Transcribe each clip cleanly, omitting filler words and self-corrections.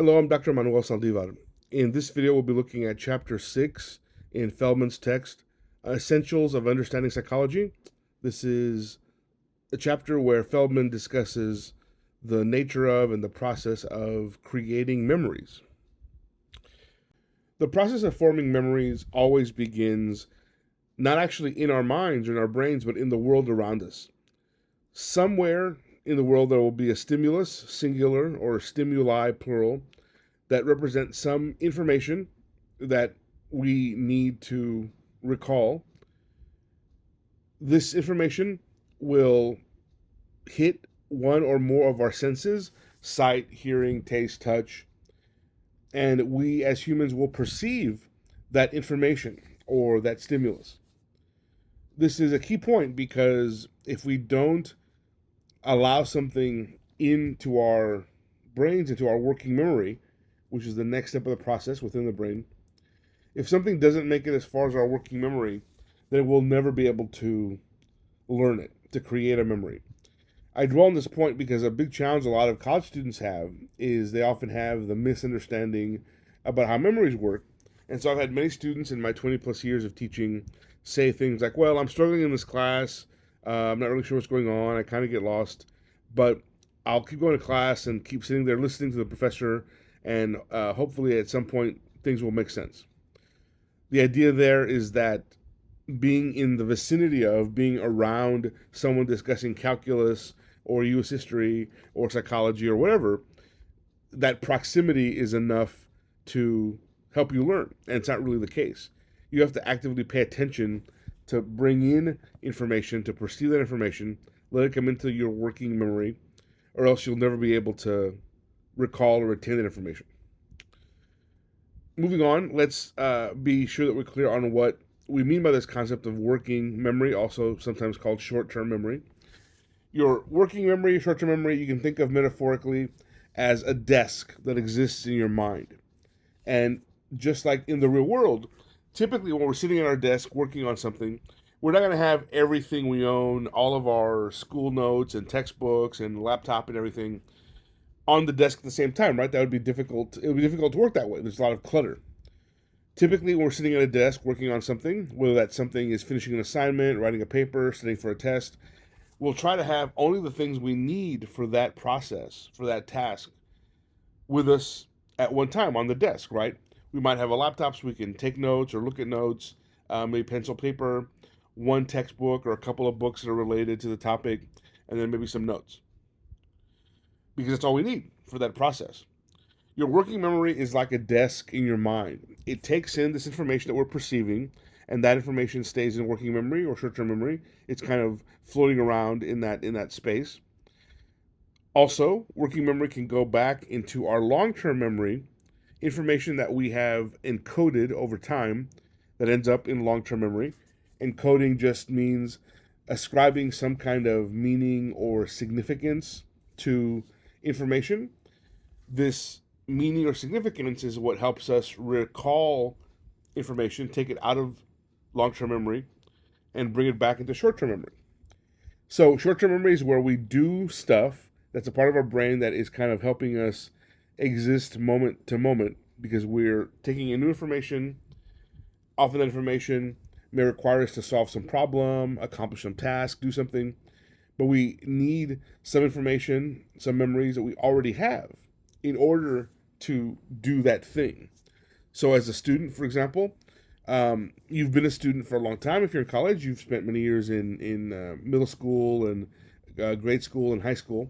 Hello, I'm Dr. Manuel Saldivar. In this video, we'll be looking at Chapter 6 in Feldman's text, Essentials of Understanding Psychology. This is a chapter where Feldman discusses the nature of and the process of creating memories. The process of forming memories always begins not actually in our minds or in our brains, but in the world around us. Somewhere in the world, there will be a stimulus, singular, or stimuli, plural, that represent some information that we need to recall. This information will hit one or more of our senses: sight, hearing, taste, touch, and we as humans will perceive that information or that stimulus. This is a key point because if we don't allow something into our brains, into our working memory, which is the next step of the process within the brain, if something doesn't make it as far as our working memory, then we'll never be able to learn it, to create a memory. I dwell on this point because a big challenge a lot of college students have is they often have the misunderstanding about how memories work. And so I've had many students in my 20 plus years of teaching say things like, well, I'm struggling in this class. I'm not really sure what's going on. I kind of get lost, but I'll keep going to class and keep sitting there listening to the professor, and hopefully at some point things will make sense. The idea there is that being in the vicinity of, being around someone discussing calculus or US history or psychology or whatever, that proximity is enough to help you learn. And it's not really the case. You have to actively pay attention to bring in information, to perceive that information, let it come into your working memory, or else you'll never be able to recall or retain that information. Moving on, let's be sure that we're clear on what we mean by this concept of working memory, also sometimes called short-term memory. Your working memory, short-term memory, you can think of metaphorically as a desk that exists in your mind. And just like in the real world, typically when we're sitting at our desk working on something, we're not going to have everything we own, all of our school notes and textbooks and laptop and everything on the desk at the same time, right? That would be difficult. It would be difficult to work that way. There's a lot of clutter. Typically, when we're sitting at a desk working on something, whether that something is finishing an assignment, writing a paper, studying for a test, we'll try to have only the things we need for that process, for that task, with us at one time on the desk, right? We might have a laptop so we can take notes or look at notes, maybe pencil, paper, one textbook or a couple of books that are related to the topic, and then maybe some notes. Because that's all we need for that process. Your working memory is like a desk in your mind. It takes in this information that we're perceiving, and that information stays in working memory or short-term memory. It's kind of floating around in that space. Also, working memory can go back into our long-term memory, information that we have encoded over time that ends up in long-term memory. Encoding just means ascribing some kind of meaning or significance to information. This meaning or significance is what helps us recall information, take it out of long-term memory, and bring it back into short-term memory. So short-term memory is where we do stuff that's a part of our brain that is kind of helping us exist moment to moment because we're taking in new information. Often that information may require us to solve some problem, accomplish some task, do something, but we need some information, some memories that we already have in order to do that thing. So as a student, for example, you've been a student for a long time. If you're in college, you've spent many years in middle school and grade school and high school.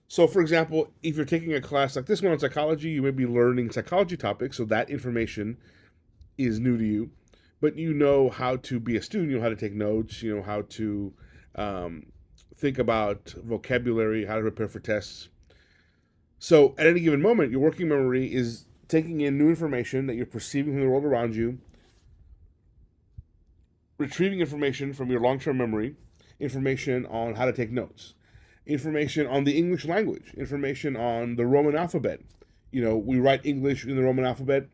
So for example, if you're taking a class like this one on psychology, you may be learning psychology topics, so that information is new to you. But you know how to be a student, you know how to take notes, you know how to think about vocabulary, how to prepare for tests. So at any given moment, your working memory is taking in new information that you're perceiving from the world around you, retrieving information from your long-term memory, information on how to take notes, information on the English language, information on the Roman alphabet. You know, we write English in the Roman alphabet.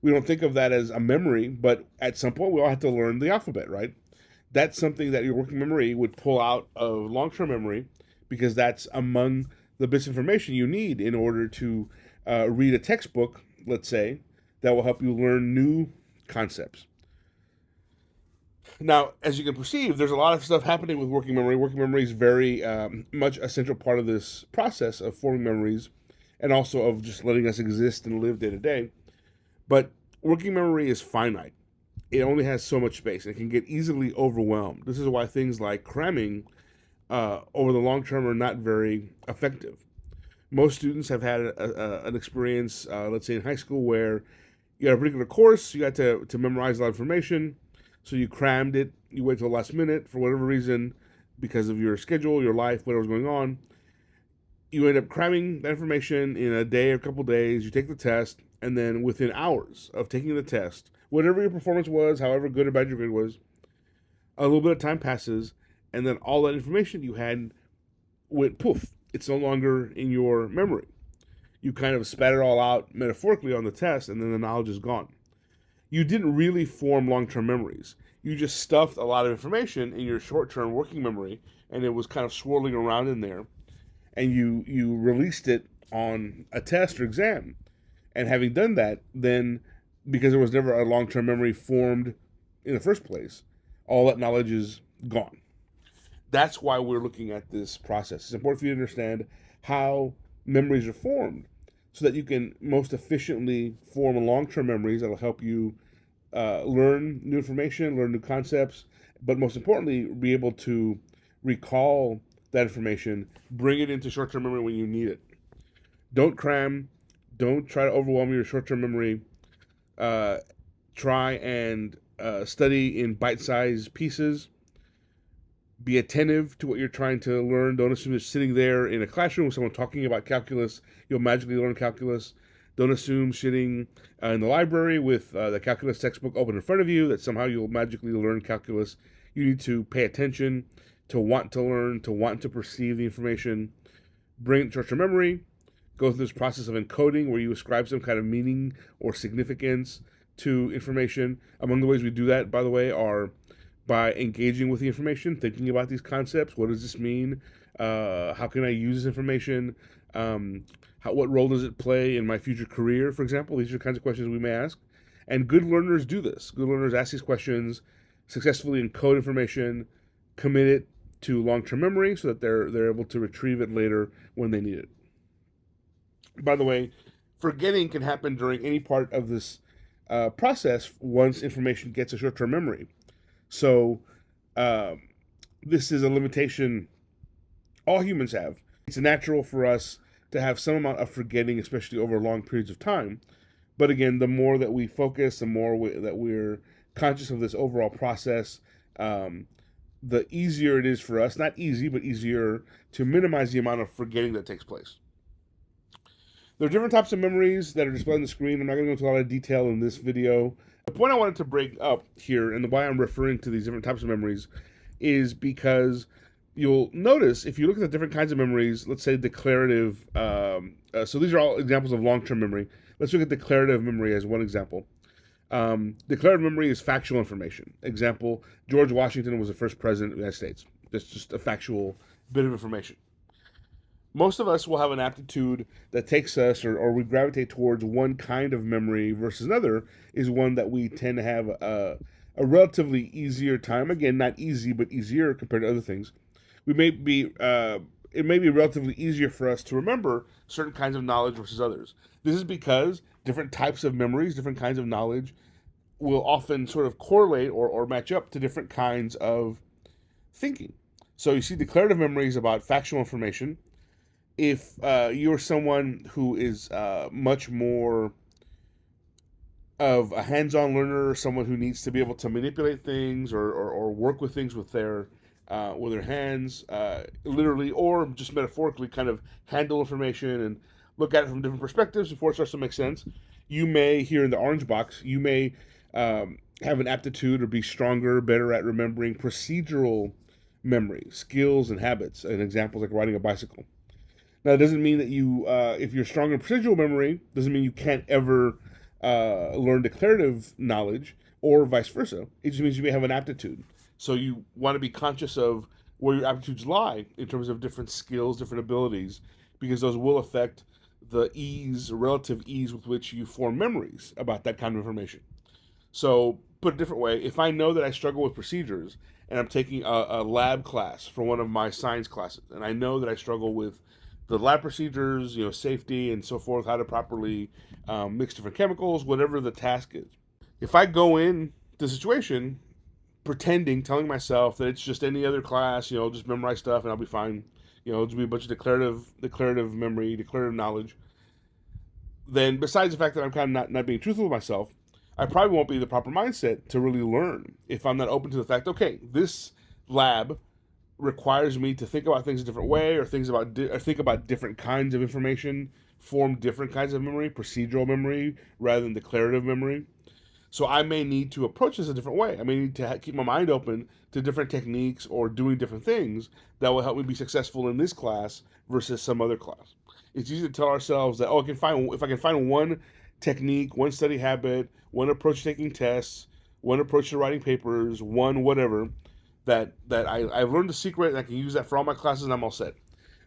We don't think of that as a memory, but at some point we all have to learn the alphabet, right? That's something that your working memory would pull out of long-term memory because that's among the bits of information you need in order to read a textbook, let's say, that will help you learn new concepts. Now, as you can perceive, there's a lot of stuff happening with working memory. Working memory is very much a central part of this process of forming memories and also of just letting us exist and live day to day. But working memory is finite. It only has so much space. It can get easily overwhelmed. This is why things like cramming over the long term are not very effective. Most students have had an experience, let's say in high school, where you had a particular course, you had to memorize a lot of information, so you crammed it, you wait till the last minute for whatever reason, because of your schedule, your life, whatever's going on. You end up cramming that information in a day or a couple days, you take the test, and then within hours of taking the test, whatever your performance was, however good or bad your grade was, a little bit of time passes, and then all that information you had went poof. It's no longer in your memory. You kind of spat it all out metaphorically on the test, and then the knowledge is gone. You didn't really form long-term memories. You just stuffed a lot of information in your short-term working memory, and it was kind of swirling around in there, and you released it on a test or exam. And having done that, then because there was never a long-term memory formed in the first place, all that knowledge is gone. That's why we're looking at this process. It's important for you to understand how memories are formed so that you can most efficiently form long-term memories that will help you learn new information, learn new concepts, but most importantly, be able to recall that information, bring it into short-term memory when you need it. Don't cram. Don't try to overwhelm your short-term memory. Try and study in bite-sized pieces. Be attentive to what you're trying to learn. Don't assume that sitting there in a classroom with someone talking about calculus, you'll magically learn calculus. Don't assume sitting in the library with the calculus textbook open in front of you that somehow you'll magically learn calculus. You need to pay attention, to want to learn, to want to perceive the information. Bring it to short-term memory. Go through this process of encoding where you ascribe some kind of meaning or significance to information. Among the ways we do that, by the way, are by engaging with the information, thinking about these concepts. What does this mean? How can I use this information? What role does it play in my future career, for example? These are the kinds of questions we may ask. And good learners do this. Good learners ask these questions, successfully encode information, commit it to long-term memory so that they're able to retrieve it later when they need it. By the way, forgetting can happen during any part of this process once information gets a short-term memory. So this is a limitation all humans have. It's natural for us to have some amount of forgetting, especially over long periods of time. But again, the more that we focus, the more that we're conscious of this overall process, the easier it is for us, not easy, but easier to minimize the amount of forgetting that takes place. There are different types of memories that are displayed on the screen. I'm not going to go into a lot of detail in this video. The point I wanted to break up here and why I'm referring to these different types of memories is because you'll notice if you look at the different kinds of memories, let's say declarative, so these are all examples of long-term memory. Let's look at declarative memory as one example. Declarative memory is factual information. Example, George Washington was the first president of the United States. That's just a factual bit of information. Most of us will have an aptitude that takes us, or we gravitate towards one kind of memory versus another, is one that we tend to have a relatively easier time. Again, not easy, but easier compared to other things. It may be relatively easier for us to remember certain kinds of knowledge versus others. This is because different types of memories, different kinds of knowledge will often sort of correlate or match up to different kinds of thinking. So you see declarative memories about factual information. If you're someone who is much more of a hands-on learner, someone who needs to be able to manipulate things or work with things with their hands, literally or just metaphorically, kind of handle information and look at it from different perspectives before it starts to make sense, you may, here in the orange box, you may have an aptitude or be stronger, better at remembering procedural memory, skills and habits, and examples like riding a bicycle. Now, it doesn't mean that you, if you're strong in procedural memory, doesn't mean you can't ever learn declarative knowledge or vice versa. It just means you may have an aptitude. So you want to be conscious of where your aptitudes lie in terms of different skills, different abilities, because those will affect the relative ease with which you form memories about that kind of information. So, put a different way, if I know that I struggle with procedures and I'm taking a lab class for one of my science classes, and I know that I struggle with the lab procedures, safety and so forth, how to properly mix different chemicals, whatever the task is. If I go in the situation pretending, telling myself that it's just any other class, just memorize stuff and I'll be fine, it'll just be a bunch of declarative memory, declarative knowledge, then besides the fact that I'm kind of not being truthful with myself, I probably won't be the proper mindset to really learn if I'm not open to the fact, okay, this lab requires me to think about things a different way, or think about different kinds of information, form different kinds of memory, procedural memory rather than declarative memory. So I may need to approach this a different way. I may need to keep my mind open to different techniques or doing different things that will help me be successful in this class versus some other class. It's easy to tell ourselves that, if I can find one technique, one study habit, one approach to taking tests, one approach to writing papers, one whatever, I've learned the secret and I can use that for all my classes and I'm all set.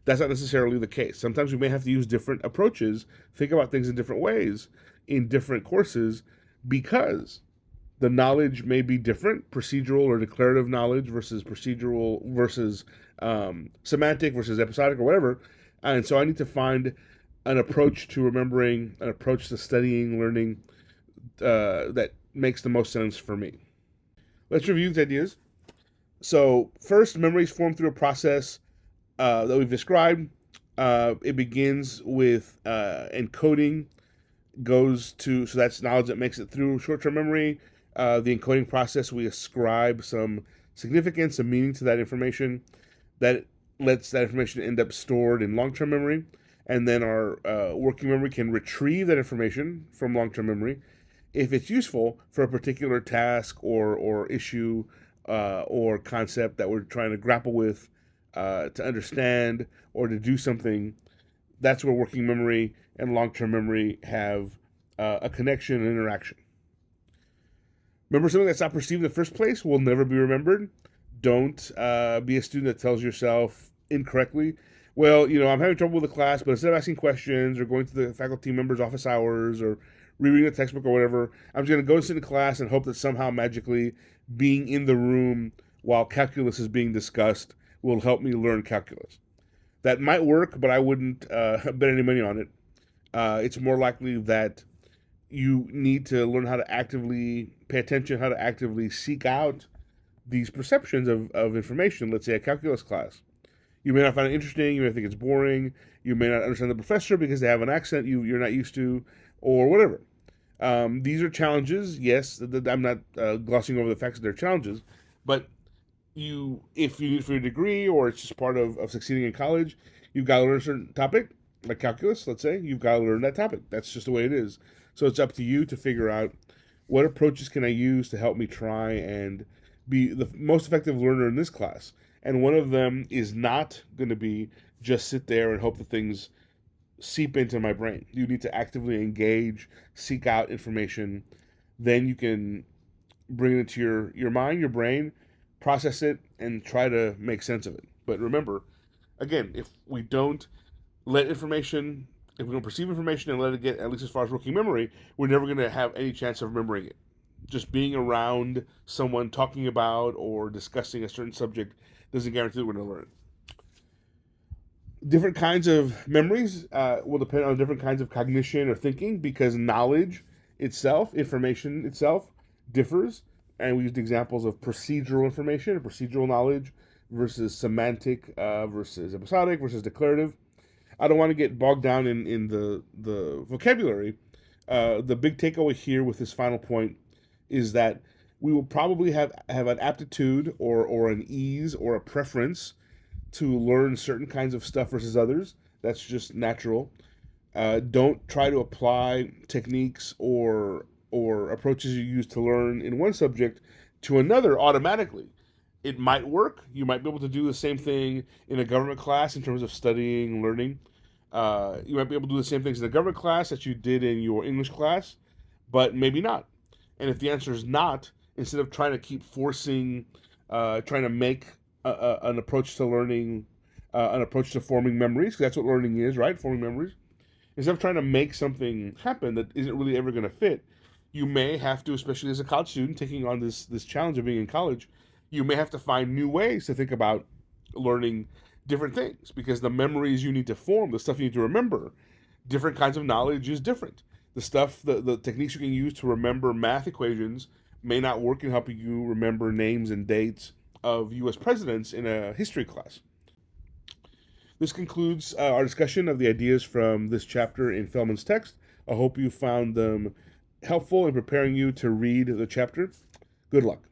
That's not necessarily the case. Sometimes we may have to use different approaches, think about things in different ways in different courses, because the knowledge may be different, procedural or declarative knowledge versus procedural versus semantic versus episodic or whatever. And so I need to find an approach to remembering, an approach to studying, learning that makes the most sense for me. Let's review these ideas. So first, memories form through a process that we've described. It begins with encoding, so that's knowledge that makes it through short-term memory. The encoding process, we ascribe some significance, some meaning to that information that lets that information end up stored in long-term memory. And then our working memory can retrieve that information from long-term memory if it's useful for a particular task or issue or concept that we're trying to grapple with, to understand or to do something. That's where working memory and long-term memory have a connection and interaction. Remember, something that's not perceived in the first place will never be remembered. Don't be a student that tells yourself incorrectly, well, I'm having trouble with the class, but instead of asking questions or going to the faculty member's office hours or rereading the textbook or whatever, I'm just going to go and sit in class and hope that somehow magically being in the room while calculus is being discussed will help me learn calculus. That might work, but I wouldn't bet any money on it. It's more likely that you need to learn how to actively pay attention, how to actively seek out these perceptions of information. Let's say a calculus class. You may not find it interesting, you may think it's boring, you may not understand the professor because they have an accent you're not used to, or whatever. These are challenges, yes, I'm not glossing over the facts that they're challenges, but if you need it for your degree or it's just part of succeeding in college, you've got to learn a certain topic, like calculus, let's say, you've got to learn that topic. That's just the way it is. So it's up to you to figure out what approaches can I use to help me try and be the most effective learner in this class. And one of them is not going to be just sit there and hope that things seep into my brain. You need to actively engage, seek out information. Then you can bring it into your mind, your brain, process it, and try to make sense of it. But remember, again, if we don't perceive information and let it get at least as far as working memory, we're never going to have any chance of remembering it. Just being around someone talking about or discussing a certain subject doesn't guarantee that we're going to learn it. Different kinds of memories will depend on different kinds of cognition or thinking, because knowledge itself, information itself, differs. And we used examples of procedural information or procedural knowledge versus semantic versus episodic versus declarative. I don't want to get bogged down in the vocabulary. The big takeaway here with this final point is that we will probably have an aptitude or an ease or a preference to learn certain kinds of stuff versus others. That's just natural. Don't try to apply techniques or approaches you use to learn in one subject to another automatically. It might work. You might be able to do the same thing in a government class in terms of studying, learning. You might be able to do the same things in a government class that you did in your English class, but maybe not. And if the answer is not, instead of trying to keep forcing, trying to make an approach to learning, an approach to forming memories, because that's what learning is, right? Forming memories. Instead of trying to make something happen that isn't really ever going to fit, you may have to, especially as a college student taking on this challenge of being in college, you may have to find new ways to think about learning different things, because the memories you need to form, the stuff you need to remember, different kinds of knowledge is different. The techniques you can use to remember math equations may not work in helping you remember names and dates of U.S. presidents in a history class. This concludes our discussion of the ideas from this chapter in Feldman's text. I hope you found them helpful in preparing you to read the chapter. Good luck.